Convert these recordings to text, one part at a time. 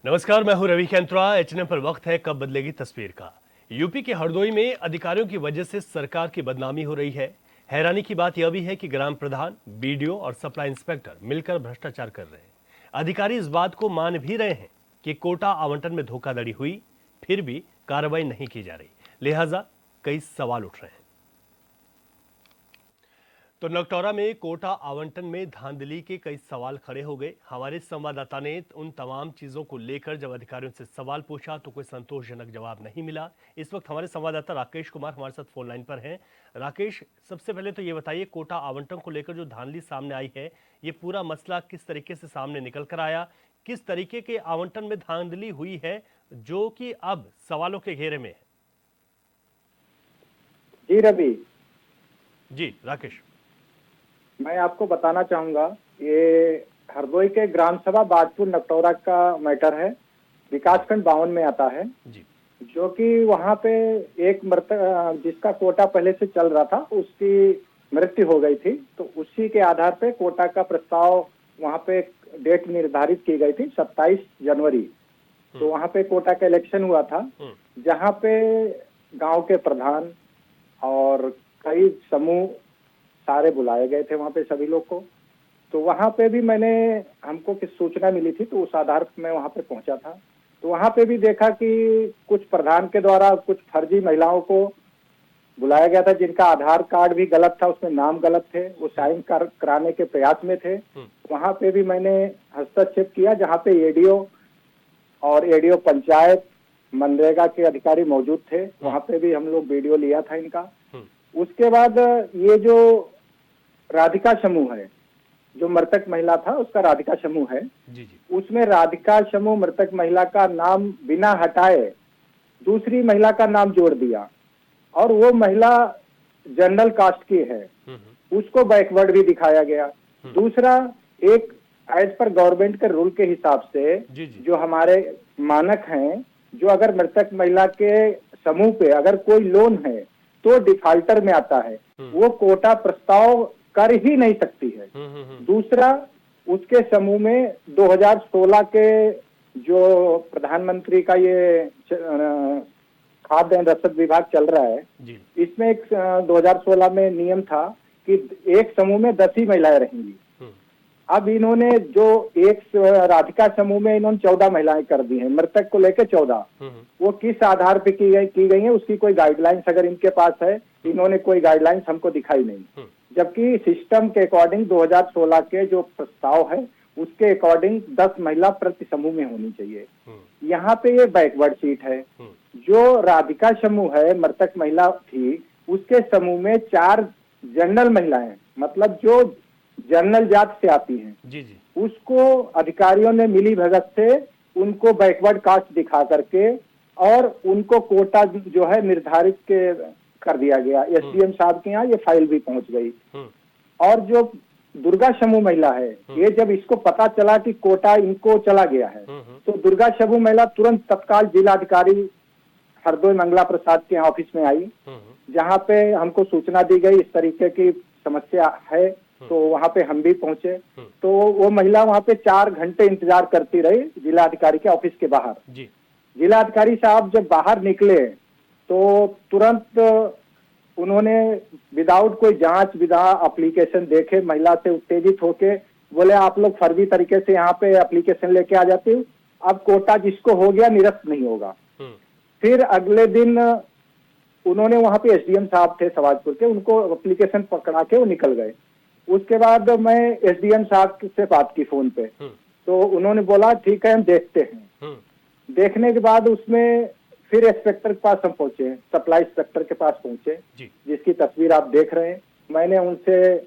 नमस्कार, मैं हूं रवि कैंत्रा। एचएनएम पर वक्त है कब बदलेगी तस्वीर का। यूपी के हरदोई में अधिकारियों की वजह से सरकार की बदनामी हो रही है। हैरानी की बात यह भी है कि ग्राम प्रधान, बीडीओ और सप्लाई इंस्पेक्टर मिलकर भ्रष्टाचार कर रहे हैं। अधिकारी इस बात को मान भी रहे हैं कि कोटा आवंटन में धोखाधड़ी हुई, फिर भी कार्रवाई नहीं की जा रही। लिहाजा कई सवाल उठ रहे हैं। तो नगटौरा में कोटा आवंटन में धांधली के कई सवाल खड़े हो गए। हमारे संवाददाता ने उन तमाम चीजों को लेकर जब अधिकारियों से सवाल पूछा तो कोई संतोषजनक जवाब नहीं मिला। इस वक्त हमारे संवाददाता राकेश कुमार हमारे साथ फोन लाइन पर हैं। राकेश, सबसे पहले तो ये बताइए, कोटा आवंटन को लेकर जो धांधली सामने आई है, ये पूरा मसला किस तरीके से सामने निकल कर आया? किस तरीके के आवंटन में धांधली हुई है जो कि अब सवालों के घेरे में है? जी रवि, जी राकेश, मैं आपको बताना चाहूंगा, ये हरदोई के ग्राम सभा बाजपुर नगटौरा का मैटर है। विकासखंड 52 में आता है। जी जो कि वहां पे एक मृतक जिसका कोटा पहले से चल रहा था, उसकी मृत्यु हो गई थी। तो उसी के आधार पे कोटा का प्रस्ताव वहां पे डेट निर्धारित की गई थी 27 जनवरी। तो वहां पे कोटा का इलेक्शन हुआ था, जहां पे गांव के प्रधान और कई समूह सारे बुलाए गए थे वहां पे सभी लोग को। तो वहां पे भी हमको किस सूचना मिली थी, तो उस आधार पर मैं वहां पे पहुंचा था। तो वहां पे भी देखा कि कुछ प्रधान के द्वारा कुछ फर्जी महिलाओं को बुलाया गया था, जिनका आधार कार्ड भी गलत था, उसमें नाम गलत थे, वो साइन कराने के प्रयास में थे। वहां पे भी मैंने हस्तक्षेप किया, जहाँ पे एडीओ और एडीओ पंचायत, मनरेगा के अधिकारी मौजूद थे। वहां पे भी हम लोग वीडियो लिया था इनका। उसके बाद ये जो राधिका समूह है, जो मृतक महिला था उसका राधिका समूह है, जी जी, उसमें राधिका समूह मृतक महिला का नाम बिना हटाए दूसरी महिला का नाम जोड़ दिया, और वो महिला जनरल कास्ट की है, उसको बैकवर्ड भी दिखाया गया। दूसरा, एक एज पर गवर्नमेंट के रूल के हिसाब से जी जी, जो हमारे मानक हैं, जो अगर मृतक महिला के समूह पे अगर कोई लोन है तो डिफाल्टर में आता है, वो कोटा प्रस्ताव कर ही नहीं सकती है। दूसरा, उसके समूह में 2016 के जो प्रधानमंत्री का ये खाद्य एवं रसद विभाग चल रहा है, इसमें एक 2016 में नियम था कि एक समूह में 10 ही महिलाएं रहेंगी। अब इन्होंने जो एक राधिका समूह में इन्होंने 14 महिलाएं कर दी हैं, मृतक को लेकर 14। वो किस आधार पे की गई है, उसकी कोई गाइडलाइंस अगर इनके पास है, इन्होंने कोई गाइडलाइंस हमको दिखाई नहीं। जबकि सिस्टम के अकॉर्डिंग 2016 के जो प्रस्ताव है, उसके अकॉर्डिंग 10 महिला प्रति समूह में होनी चाहिए। यहाँ पे ये बैकवर्ड सीट है। जो राधिका समूह है, मृतक महिला थी, उसके समूह में 4 जनरल महिलाएं, मतलब जो जनरल जात से आती हैं, जी जी, उसको अधिकारियों ने मिली भगत से उनको बैकवर्ड कास्ट दिखा करके और उनको कोटा जो है निर्धारित कर दिया गया। एसडीएम साहब के यहाँ ये फाइल भी पहुंच गई। और जो दुर्गा समूह महिला है, ये जब इसको पता चला कि कोटा इनको चला गया है, तो दुर्गा समूह महिला तुरंत तत्काल जिलाधिकारी हरदोई मंगला प्रसाद के ऑफिस में आई, जहाँ पे हमको सूचना दी गई इस तरीके की समस्या है। तो वहां पे हम भी पहुंचे। तो वो महिला वहां पे 4 घंटे इंतजार करती रही जिलाधिकारी के ऑफिस के बाहर। जिलाधिकारी साहब जब बाहर निकले तो तुरंत उन्होंने विदाउट कोई जांच विधा एप्लीकेशन देखे महिला से उत्तेजित होके बोले, आप लोग फर्जी तरीके से यहाँ पे एप्लीकेशन लेके आ जाते हो, अब कोटा जिसको हो गया निरस्त नहीं होगा। फिर अगले दिन उन्होंने, वहां पे एसडीएम साहब थे सवाजपुर के, उनको एप्लीकेशन पकड़ा के वो निकल गए। उसके बाद मैं एसडीएम साहब से बात की फोन पे, तो उन्होंने बोला ठीक है हम देखते हैं। देखने के बाद उसमें फिर इंस्पेक्टर के पास हम पहुंचे, सप्लाई इंस्पेक्टर के पास पहुंचे, जिसकी तस्वीर आप देख रहे हैं। मैंने उनसे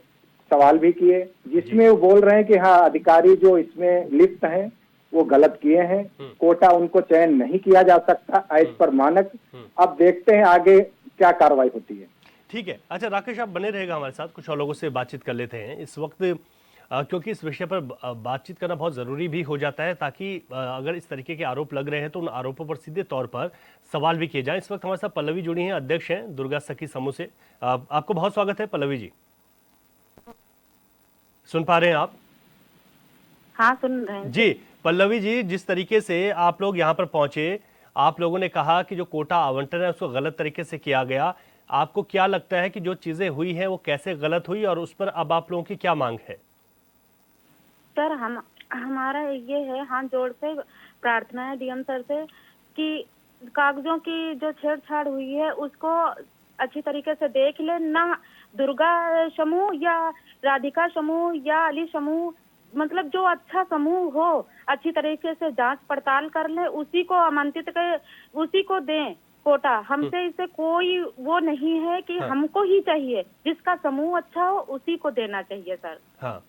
सवाल भी किए, जिसमें वो बोल रहे हैं कि हाँ, अधिकारी जो इसमें लिप्त हैं वो गलत किए हैं, कोटा उनको चयन नहीं किया जा सकता एज पर मानक। अब देखते हैं आगे क्या कार्रवाई होती है। ठीक है। अच्छा राकेश, आप बने रहेगा हमारे साथ, कुछ और लोगों से बातचीत कर लेते हैं इस वक्त, क्योंकि इस विषय पर बातचीत करना बहुत ज़रूरी भी हो जाता है, ताकि अगर इस तरीके के आरोप लग रहे हैं तो उन आरोपों पर सीधे तौर पर सवाल भी किए जाएं। इस वक्त हमारे साथ पल्लवी जुड़ी हैं, अध्यक्ष हैं दुर्गा सखी समूह से। आपको बहुत स्वागत है पल्लवी जी। सुन पा रहे हैं आप? हाँ, सुन रहे हैं जी। पल्लवी जी, जिस तरीके से आप लोग यहाँ पर पहुंचे, आप लोगों ने कहा कि जो कोटा आवंटन है उसको गलत तरीके से किया गया। आपको क्या लगता है कि जो चीजें हुई हैं वो कैसे गलत हुई और उस पर अब आप लोगों की क्या मांग है? सर हमारा ये है, हाथ जोड़ के प्रार्थना है डीएम सर से कि कागजों की जो छेड़छाड़ हुई है उसको अच्छी तरीके से देख ले। ना दुर्गा समूह या राधिका समूह या अली समूह, मतलब जो अच्छा समूह हो अच्छी तरीके से जांच पड़ताल कर ले, उसी को आमंत्रित कर, उसी को दें कोटा। हमसे इसे कोई वो नहीं है कि हाँ। हमको ही चाहिए, जिसका समूह अच्छा हो उसी को देना चाहिए सर। हाँ,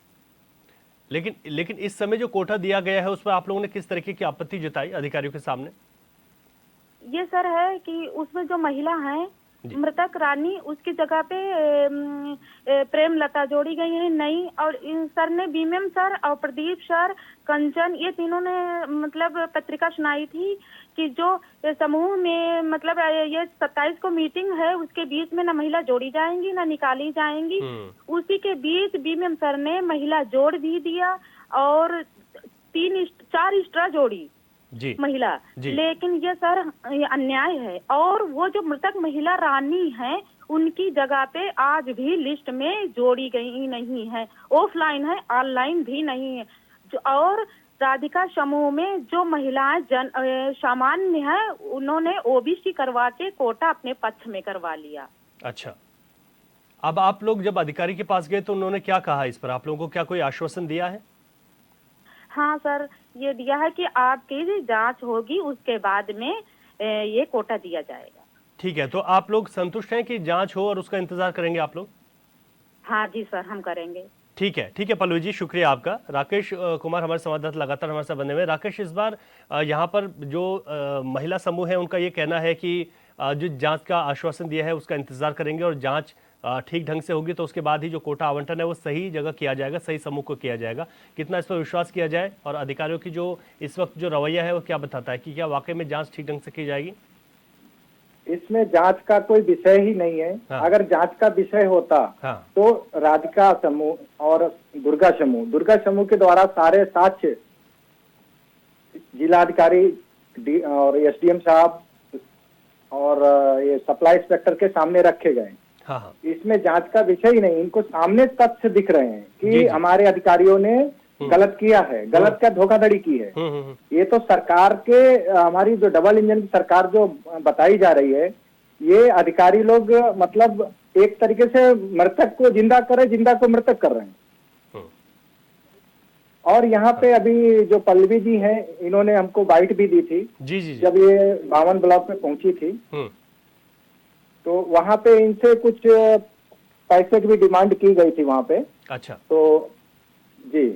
लेकिन इस समय जो कोटा दिया गया है उस पर आप लोगों ने किस तरीके की आपत्ति जताई अधिकारियों के सामने? ये सर है कि उसमें जो महिला है मृतक रानी, उसकी जगह पे प्रेम लता जोड़ी गई है नई, और इन सर ने बीएमएम सर और प्रदीप सर, कंचन, ये तीनों ने मतलब पत्रिका सुनाई थी कि जो समूह में मतलब ये 27 को मीटिंग है, उसके बीच में ना महिला जोड़ी जाएंगी ना निकाली जाएंगी। उसी के बीच बीएमएम सर ने महिला जोड़ भी दिया और 4 एक्स्ट्रा जोड़ी जी महिला जी। लेकिन ये सर ये अन्याय है। और वो जो मृतक महिला रानी है उनकी जगह पे आज भी लिस्ट में जोड़ी गई नहीं है, ऑफलाइन है, ऑनलाइन भी नहीं है। और राधिका समूह में जो महिलाएं सामान्य है, उन्होंने ओबीसी करवा के कोटा अपने पक्ष में करवा लिया। अच्छा, अब आप लोग जब अधिकारी के पास गए तो उन्होंने क्या कहा इस पर? आप लोगों को क्या कोई आश्वासन दिया है? हाँ सर, ये दिया है कि आपकी जांच होगी, उसके बाद में ये कोटा दिया जाएगा। ठीक है, तो आप लोग संतुष्ट हैं कि जांच हो और उसका इंतजार करेंगे आप लोग? हाँ जी सर, हम करेंगे। ठीक है पल्लवी जी, शुक्रिया आपका। राकेश कुमार हमारे संवाददाता लगातार हमारे साथ बने हुए। राकेश, इस बार यहाँ पर जो महिला समूह है उनका ये कहना है कि जो जांच का आश्वासन दिया है उसका इंतजार करेंगे और जांच ठीक ढंग से होगी तो उसके बाद ही जो कोटा आवंटन है वो सही जगह किया जाएगा, सही समूह को किया जाएगा। कितना इस पर विश्वास किया जाए और अधिकारियों की जो इस वक्त जो रवैया है वो क्या बताता है कि क्या वाकई में जांच ठीक ढंग से की जाएगी? इसमें जांच का कोई विषय ही नहीं है। हाँ। अगर जांच का विषय होता हाँ। तो राधिका समूह और दुर्गा समूह के द्वारा सारे साक्ष्य जिलाधिकारी और एसडीएम साहब और ये सप्लाई इंस्पेक्टर के सामने रखे गए। हाँ। इसमें जांच का विषय ही नहीं, इनको सामने तथ्य दिख रहे हैं कि जी। हमारे अधिकारियों ने गलत किया है, गलत क्या धोखाधड़ी की है। ये तो सरकार के हमारी जो डबल इंजन की सरकार जो बताई जा रही है, ये अधिकारी लोग मतलब एक तरीके से मृतक को जिंदा करे, जिंदा को मृतक कर रहे हैं। और यहाँ पे अभी जो पल्लवी जी हैं, इन्होंने हमको बाइट भी दी थी जी जी। जब ये 52 ब्लॉक में पहुंची थी, तो वहां पे इनसे कुछ पैसे की भी डिमांड की गई थी वहां पे। अच्छा, तो जी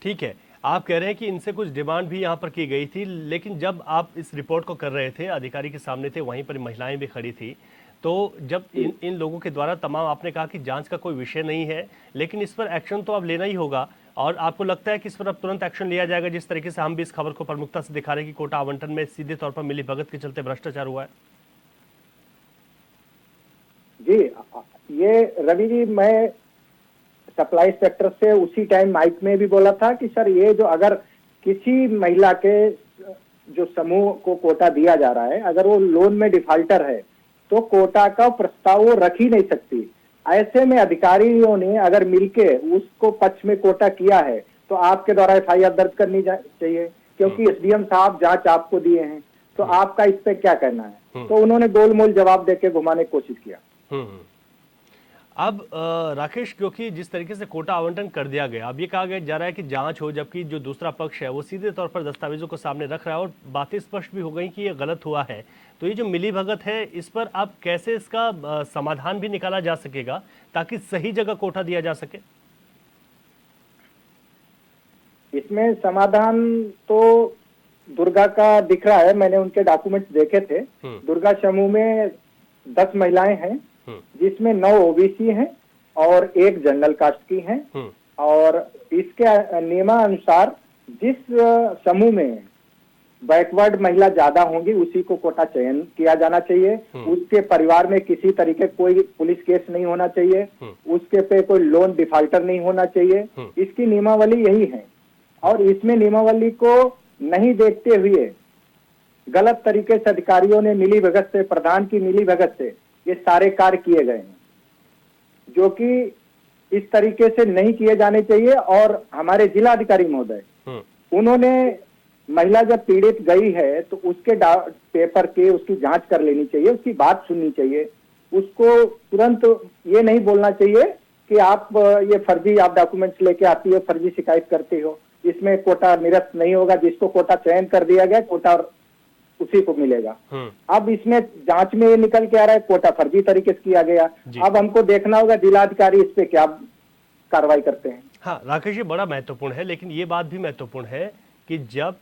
ठीक है, आप कह रहे हैं कि इनसे कुछ डिमांड भी यहाँ पर की गई थी, लेकिन जब आप इस रिपोर्ट को कर रहे थे, अधिकारी के सामने थे, वहीं पर महिलाएं भी खड़ी थी, तो जब इन लोगों के द्वारा तमाम आपने कहा कि जांच का कोई विषय नहीं है, लेकिन इस पर एक्शन तो अब लेना ही होगा और आपको लगता है कि इस पर अब तुरंत एक्शन लिया जाएगा, जिस तरीके से हम भी इस खबर को प्रमुखता से दिखा रहे हैं कि कोटा आवंटन में सीधे तौर पर मिली भगत के चलते भ्रष्टाचार हुआ है? जी, ये रवि जी, मैं सप्लाई इंस्पेक्टर से उसी टाइम माइक में भी बोला था कि सर ये जो अगर किसी महिला के जो समूह को कोटा दिया जा रहा है, अगर वो लोन में डिफाल्टर है तो कोटा का प्रस्ताव वो रख ही नहीं सकती। ऐसे में अधिकारियों ने अगर मिलके उसको पक्ष में कोटा किया है तो आपके द्वारा एफआईआर दर्ज करनी चाहिए, क्योंकि एसडीएम साहब जांच आपको दिए हैं, तो आपका इस पे क्या कहना है? तो उन्होंने गोलमोल जवाब देके घुमाने की कोशिश किया। अब राकेश, क्योंकि जिस तरीके से कोटा आवंटन कर दिया गया, अब ये कहा गया जा रहा है कि जांच हो, जबकि जो दूसरा पक्ष है वो सीधे तौर पर दस्तावेजों को सामने रख रहा है और बातें स्पष्ट भी हो गई कि ये गलत हुआ है। तो ये जो मिली भगत है, इस पर अब कैसे इसका समाधान भी निकाला जा सकेगा ताकि सही जगह कोटा दिया जा सके? इसमें समाधान तो दुर्गा का दिख रहा है, मैंने उनके डॉक्यूमेंट्स देखे थे। दुर्गा समूह में 10 महिलाएं हैं, जिसमें 9 ओबीसी हैं और 1 जनरल कास्ट की हैं। और इसके नियमानुसार जिस समूह में बैकवर्ड महिला ज्यादा होंगी उसी को कोटा चयन किया जाना चाहिए। उसके परिवार में किसी तरीके कोई पुलिस केस नहीं होना चाहिए, उसके पे कोई लोन डिफाल्टर नहीं होना चाहिए। इसकी नियमावली यही है। और इसमें नियमावली को नहीं देखते हुए गलत तरीके से अधिकारियों ने मिली भगत से, प्रधान की मिली भगत से ये सारे कार्य किए गए हैं, जो कि इस तरीके से नहीं किए जाने चाहिए। और हमारे जिला अधिकारी महोदय, उन्होंने महिला जब पीड़ित गई है तो उसके पेपर के उसकी जांच कर लेनी चाहिए, उसकी बात सुननी चाहिए, उसको तुरंत ये नहीं बोलना चाहिए कि आप ये फर्जी आप डॉक्यूमेंट्स लेके आती हो, फर्जी शिकायत करती हो, इसमें कोटा निरस्त नहीं होगा, जिसको कोटा चयन कर दिया गया कोटा उसी को मिलेगा। अब इसमें जांच में ये निकल के आ रहा है कोटा फर्जी तरीके से किया गया। अब हमको देखना होगा जिलाधिकारी इस पे क्या कार्रवाई करते हैं। हाँ राकेश जी, बड़ा महत्वपूर्ण है, लेकिन ये बात भी महत्वपूर्ण है कि जब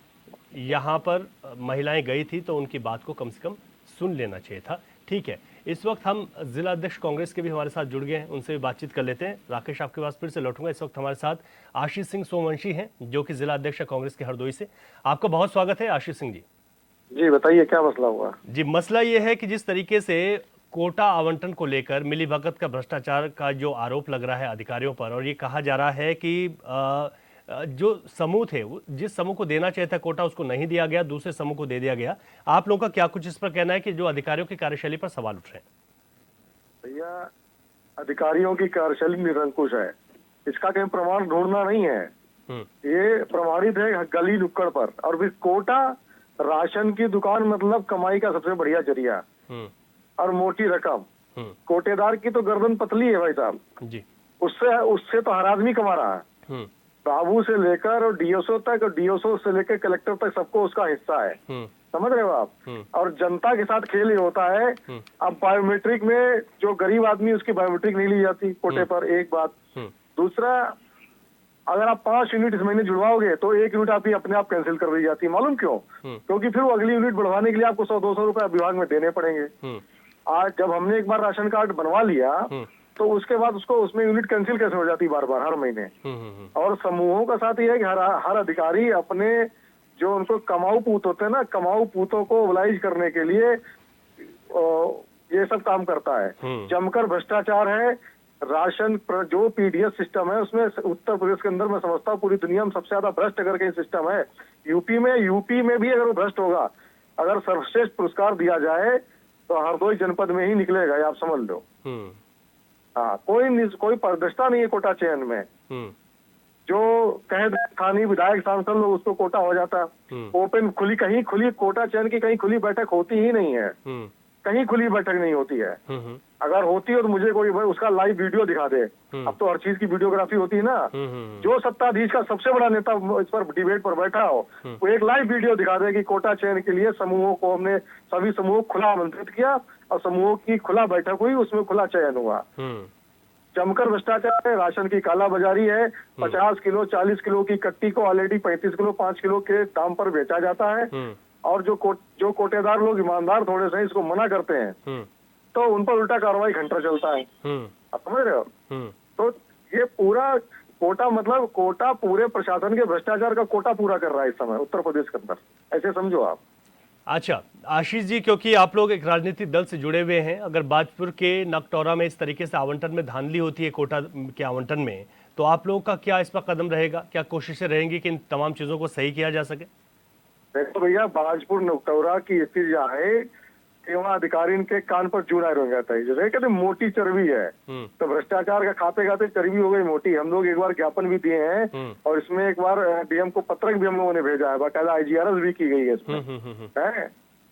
यहाँ पर महिलाएं गई थी तो उनकी बात को कम से कम सुन लेना चाहिए था। ठीक है, इस वक्त हम जिला अध्यक्ष कांग्रेस के भी हमारे साथ जुड़ गए हैं, उनसे भी बातचीत कर लेते हैं। राकेश, आपके पास फिर से लौटूंगा। इस वक्त हमारे साथ आशीष सिंह सोमवंशी हैं, जो कि जिला अध्यक्ष कांग्रेस के हरदोई से। आपका बहुत स्वागत है आशीष सिंह जी। जी बताइए, क्या मसला हुआ? जी, मसला ये है कि जिस तरीके से कोटा आवंटन को लेकर मिलीभगत का, भ्रष्टाचार का जो आरोप लग रहा है अधिकारियों पर, और ये कहा जा रहा है कि जो समूह थे, जिस समूह को देना चाहिए था कोटा उसको नहीं दिया गया, दूसरे समूह को दे दिया गया। आप लोगों का क्या कुछ इस पर कहना है कि जो अधिकारियों की कार्यशैली पर सवाल उठ रहे हैं? भैया, अधिकारियों की कार्यशैली निरंकुश है, इसका कहीं प्रमाण ढूंढना नहीं है। ये प्रमाणित है गली नुक्कड़ पर। और फिर कोटा राशन की दुकान मतलब कमाई का सबसे बढ़िया जरिया और मोटी रकम। कोटेदार की तो गर्दन पतली है भाई साहब जी, उससे तो हर आदमी कमा रहा है। बाबू से लेकर और डीएसओ तक, और डीएसओ से लेकर कलेक्टर तक सबको उसका हिस्सा है। समझ रहे हो आप? और जनता के साथ खेल ये होता है। अब बायोमेट्रिक में जो गरीब आदमी उसकी बायोमेट्रिक नहीं ली जाती कोटे पर, एक बात। दूसरा, अगर आप 5 यूनिट इस महीने जुड़वाओगे तो 1 यूनिट आपकी अपने आप कैंसिल कर दी जाती है। मालूम क्यों? क्योंकि फिर वो अगली यूनिट बढ़वाने के लिए आपको 100-200 रुपए विभाग में देने पड़ेंगे। आज जब हमने एक बार राशन कार्ड बनवा लिया तो उसके बाद उसको उसमें यूनिट कैंसिल कैसे हो जाती बार बार हर महीने। और समूहों का साथ ये है कि हर अधिकारी अपने जो उनको कमाऊ पूत होते हैं ना, कमाऊ पूतों को मोबिलाइज करने के लिए ये सब काम करता है। जमकर भ्रष्टाचार है। राशन जो पीडीएस सिस्टम है उसमें उत्तर प्रदेश के अंदर मैं समझता हूँ पूरी दुनिया में सबसे ज्यादा भ्रष्ट अगर कहीं सिस्टम है यूपी में भी अगर वो भ्रष्ट होगा, अगर सर्वश्रेष्ठ पुरस्कार दिया जाए तो हरदोई जनपद में ही निकलेगा, ये आप समझ लो। हाँ, कोई पारदर्शिता नहीं है कोटा चयन में। जो कहे स्थानीय विधायक सांसद लोग उसको कोटा हो जाता। ओपन कहीं खुली कोटा चयन की कहीं खुली बैठक होती ही नहीं है, कहीं खुली बैठक नहीं होती है। अगर होती है तो मुझे कोई उसका लाइव वीडियो दिखा दे। अब तो हर चीज की वीडियोग्राफी होती है ना। जो सत्ताधीश का सबसे बड़ा नेता इस पर डिबेट पर बैठा हो, वो एक लाइव वीडियो दिखा दे कि कोटा चयन के लिए समूहों को हमने सभी समूहों को खुला आमंत्रित किया और समूहों की खुला बैठक हुई, उसमें खुला चयन हुआ। जमकर भ्रष्टाचार है, राशन की कालाबाजारी है। 50 किलो 40 किलो की कट्टी को ऑलरेडी 35 किलो 5 किलो के दाम पर बेचा जाता है। और जो कोटेदार लोग ईमानदार थोड़े से इसको मना करते हैं तो उन पर उल्टा कार्रवाई घंटा चलता है। आप समझ रहे हो? तो ये पूरा कोटा मतलब कोटा पूरे प्रशासन के भ्रष्टाचार का कोटा पूरा कर रहा है इस समय उत्तर प्रदेश के अंदर, ऐसे समझो आप। अच्छा आशीष जी, क्योंकि आप लोग एक राजनीतिक दल से जुड़े हुए हैं, अगर बाजपुर के नकटौरा में इस तरीके से आवंटन में धांधली होती है कोटा के आवंटन में, तो आप लोगों का क्या इस पर कदम रहेगा? क्या कोशिशें रहेंगी कि इन तमाम चीजों को सही किया जा सके? देखो भैया, बाजपुर नकटौरा की स्थिति जो है कि वहाँ अधिकारी के कान पर जूना रह जाता है। जैसे कहते मोटी चर्बी है, तो भ्रष्टाचार का खाते खाते चर्बी हो गई मोटी। हम लोग एक बार ज्ञापन भी दिए हैं और इसमें एक बार डीएम को पत्रक भी हम लोगों ने भेजा है, बाकायदा IGRS भी की गई है इसमें है।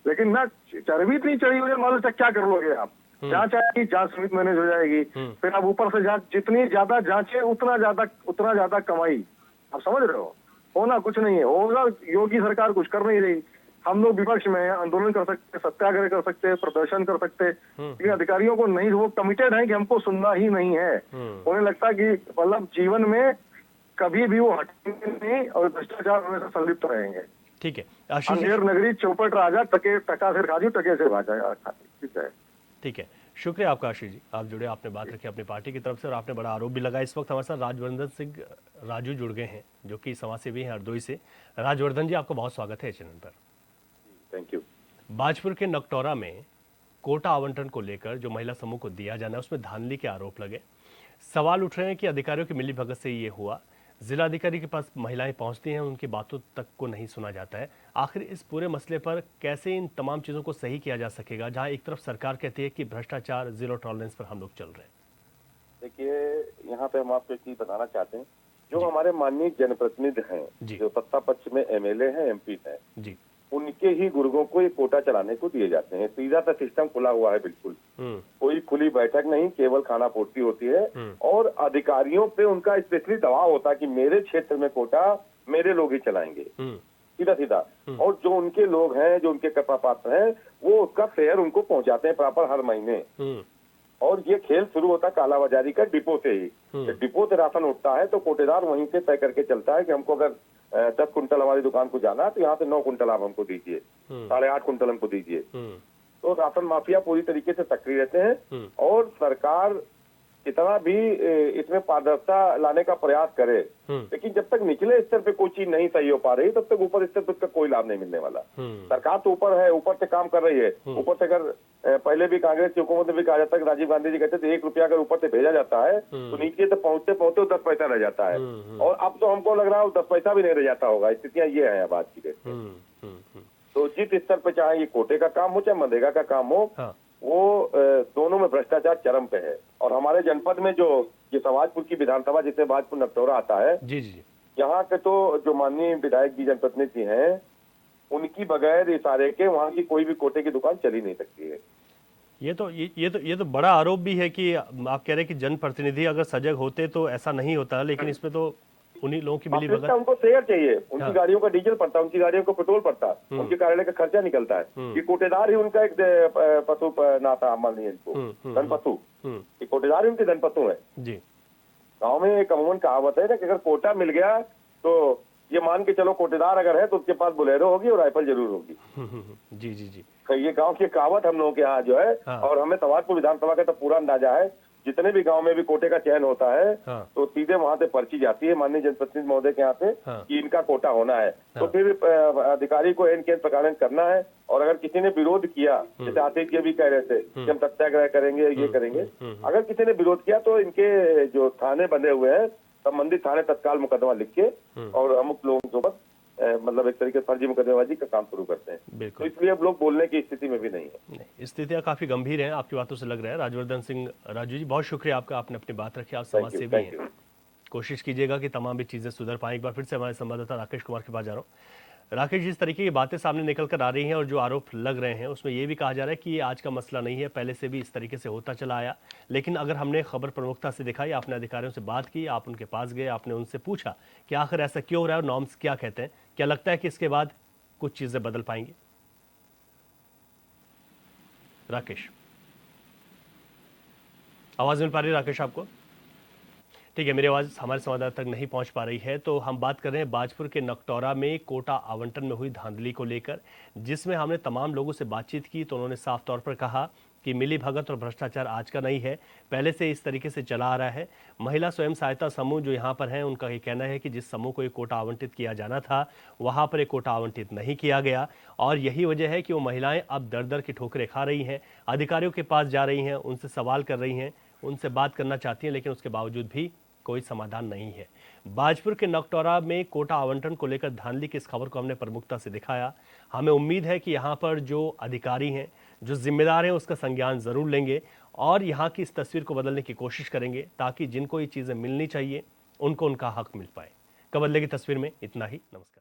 लेकिन ना चर्बी इतनी चढ़ी हुई है, मालूम क्या कर लोगे आप? जांच आएगी, जांच समिति मैनेज हो जाएगी, फिर आप ऊपर से जांच, जितनी ज्यादा जांचे उतना ज्यादा कमाई। आप समझ रहे हो? होना कुछ नहीं है। होगा, योगी सरकार कुछ कर नहीं रही। हम लोग विपक्ष में आंदोलन कर सकते, सत्याग्रह कर सकते, प्रदर्शन कर सकते, लेकिन अधिकारियों को नहीं, वो कमिटेड है कि हमको सुनना ही नहीं है। उन्हें लगता है कि मतलब जीवन में कभी भी वो हटेंगे नहीं और भ्रष्टाचार हमेशा संलिप्त रहेंगे। ठीक है, अंधेर नगरी चौपट राजा, टका से खाजू टके से भाजा। ठीक है, शुक्रिया आपका आशीष जी, आप जुड़े, आपने बात रखी अपनी पार्टी की तरफ से और आपने बड़ा आरोप भी लगाया। इस वक्त हमारे साथ राजवर्धन सिंह राजू जुड़ गए हैं, जो कि समाजसेवी हैं हरदोई से। राजवर्धन जी, आपका बहुत स्वागत है चैनल पर। Thank you. बाजपुर के नकटौरा में कोटा आवंटन को लेकर जो महिला समूह को दिया जाना है उसमें धांधली के आरोप लगे। सवाल उठ रहे हैं कि अधिकारियों की मिलीभगत से ये हुआ। जिलाधिकारी के पास महिलाएं पहुंचती हैं, उनकी बातों तक को नहीं सुना जाता है। आखिर इस पूरे मसले पर कैसे इन तमाम चीज़ों को सही किया जा सकेगा, जहां एक तरफ सरकार कहती है कि भ्रष्टाचार जीरो टॉलरेंस पर हम लोग चल रहे हैं। देखिए, यहाँ पे हम आपको एक चीज बताना चाहते हैं, जो हमारे माननीय जनप्रतिनिधि हैं, जो सत्ता पक्ष में एमएलए हैं, एमपी हैं जी, उनके ही गुर्गों को ये कोटा चलाने को दिए जाते हैं। सीधा सा सिस्टम खुला हुआ है, बिल्कुल कोई खुली बैठक नहीं, केवल खाना पूर्ति होती है और अधिकारियों पे उनका स्पेशली दबाव होता है कि मेरे क्षेत्र में कोटा मेरे लोग ही चलाएंगे, सीधा सीधा। और जो उनके लोग हैं, जो उनके पात्र हैं, वो उसका फेयर उनको पहुंचाते हैं प्रॉपर हर महीने। और ये खेल शुरू होता है कालाबाजारी का डिपो से ही। डिपो से राशन उठता है तो कोटेदार वहीं से तय करके चलता है कि हमको अगर 10 कुंटल हमारी दुकान को जाना है तो यहाँ से 9 कुंटल आप हमको दीजिए, 8.5 कुंटल हमको दीजिए। तो राशन माफिया पूरी तरीके से सक्रिय रहते हैं और सरकार कितना भी इसमें पारदर्शिता लाने का प्रयास करे, लेकिन जब तक निचले स्तर पे कोई चीज नहीं सही हो पा रही तब तक ऊपर स्तर पे उसका कोई लाभ नहीं मिलने वाला। सरकार तो ऊपर है, ऊपर से काम कर रही है। ऊपर से अगर पहले भी कांग्रेस की हुकूमत में भी कहा जाता है कि राजीव गांधी जी कहते थे 1 रुपया अगर ऊपर से भेजा जाता है तो नीचे तक पहुंचते पहुंचते 10 पैसा रह जाता है। और अब तो हमको लग रहा है 10 पैसा भी नहीं रह जाता होगा। स्थितियां ये है अब आज की डेट में। तो जिस स्तर पे चाहे ये कोटे का काम हो चाहे मनरेगा का काम हो, वो दोनों में भ्रष्टाचार चरम पे है। और हमारे जनपद में जो ये समाजपुर की विधानसभा जिसे भाजपुर नकटोरा आता है, यहाँ के तो जो माननीय विधायक जी जनप्रतिनिधि हैं, उनकी बगैर इशारे के वहाँ की कोई भी कोटे की दुकान चल ही नहीं सकती है। ये तो बड़ा आरोप भी है कि आप कह रहे हैं कि जनप्रतिनिधि अगर सजग होते तो ऐसा नहीं होता, लेकिन इसमें तो उन्हीं लोगों की मिली भगत। उनको शेयर चाहिए, उनकी गाड़ियों का डीजल पड़ता है, उनकी गाड़ियों को पेट्रोल पड़ता है, उनके कार्यालय का खर्चा निकलता है। ये कोटेदार ही उनका एक पशु नाता मानिए इनको, धन पशु। ये कोटेदार ही उनके धन पशु है जी। गाँव में एक अमूमन कहावत है ना कि अगर कोटा मिल गया तो ये मान के चलो कोटेदार अगर है तो उसके पास बोलेरो होगी और राइफल जरूर होगी। जी जी जी, तो ये गांव की कहावत हम लोगों के यहाँ जो है। और हमें समाजपुर विधानसभा का तो पूरा अंदाजा है, जितने भी गांव में भी कोटे का चयन होता है तो सीधे वहां से पर्ची जाती है माननीय जनप्रतिनिधि महोदय के यहाँ से कि इनका कोटा होना है। तो फिर अधिकारी को एन के प्रकारण करना है। और अगर किसी ने विरोध किया, जैसे आतिश जी भी कह रहे थे कि हम सत्याग्रह करेंगे, ये करेंगे, अगर किसी ने विरोध किया तो इनके जो थाने बने हुए हैं, संबंधित थाने तत्काल मुकदमा लिख के और अमुक लोगों के ऊपर मतलब एक तरीके से फर्जी मुकदमेबाजी का काम शुरू करते हैं। तो इसलिए अब लोग बोलने की स्थिति में भी नहीं है। स्थितियां काफी गंभीर हैं, आपकी बातों से लग रहा है। राजवर्धन सिंह राजू जी, बहुत शुक्रिया आपका, आपने अपनी बात रखी। आप समाज सेवी हैं, कोशिश कीजिएगा कि तमाम भी चीजें सुधर पाएं। एक बार फिर से हमारे संवाददाता राकेश कुमार के पास जा रहा हूँ। राकेश, जिस तरीके की बातें सामने निकल कर आ रही हैं और जो आरोप लग रहे हैं, उसमें यह भी कहा जा रहा है कि ये आज का मसला नहीं है, पहले से भी इस तरीके से होता चला आया। लेकिन अगर हमने खबर प्रमुखता से दिखाई, आपने अधिकारियों से बात की, आप उनके पास गए, आपने उनसे पूछा कि आखिर ऐसा क्यों हो रहा है और नॉर्म्स क्या कहते हैं, क्या लगता है कि इसके बाद कुछ चीजें बदल पाएंगी? राकेश, आवाज मिल पा रही है राकेश आपको? ठीक है, मेरी आवाज़ हमारे संवाददाता तक नहीं पहुंच पा रही है। तो हम बात कर रहे हैं बाजपुर के नकटोरा में कोटा आवंटन में हुई धांधली को लेकर, जिसमें हमने तमाम लोगों से बातचीत की तो उन्होंने साफ तौर पर कहा कि मिली भगत और भ्रष्टाचार आज का नहीं है, पहले से इस तरीके से चला आ रहा है। महिला स्वयं सहायता समूह जो यहाँ पर हैं, उनका ये कहना है कि जिस समूह को ये कोटा आवंटित किया जाना था, वहाँ पर एक कोटा आवंटित नहीं किया गया और यही वजह है कि वो महिलाएं अब दर दर की ठोकरें खा रही हैं, अधिकारियों के पास जा रही हैं, उनसे सवाल कर रही हैं, उनसे बात करना चाहती हैं, लेकिन उसके बावजूद भी कोई समाधान नहीं है। बाजपुर के नकटोरा में कोटा आवंटन को लेकर धांधली की इस खबर को हमने प्रमुखता से दिखाया। हमें उम्मीद है कि यहाँ पर जो अधिकारी हैं, जो जिम्मेदार हैं, उसका संज्ञान जरूर लेंगे और यहाँ की इस तस्वीर को बदलने की कोशिश करेंगे, ताकि जिनको ये चीज़ें मिलनी चाहिए उनको उनका हक मिल पाए। कब बदलेगी तस्वीर में इतना ही। नमस्कार।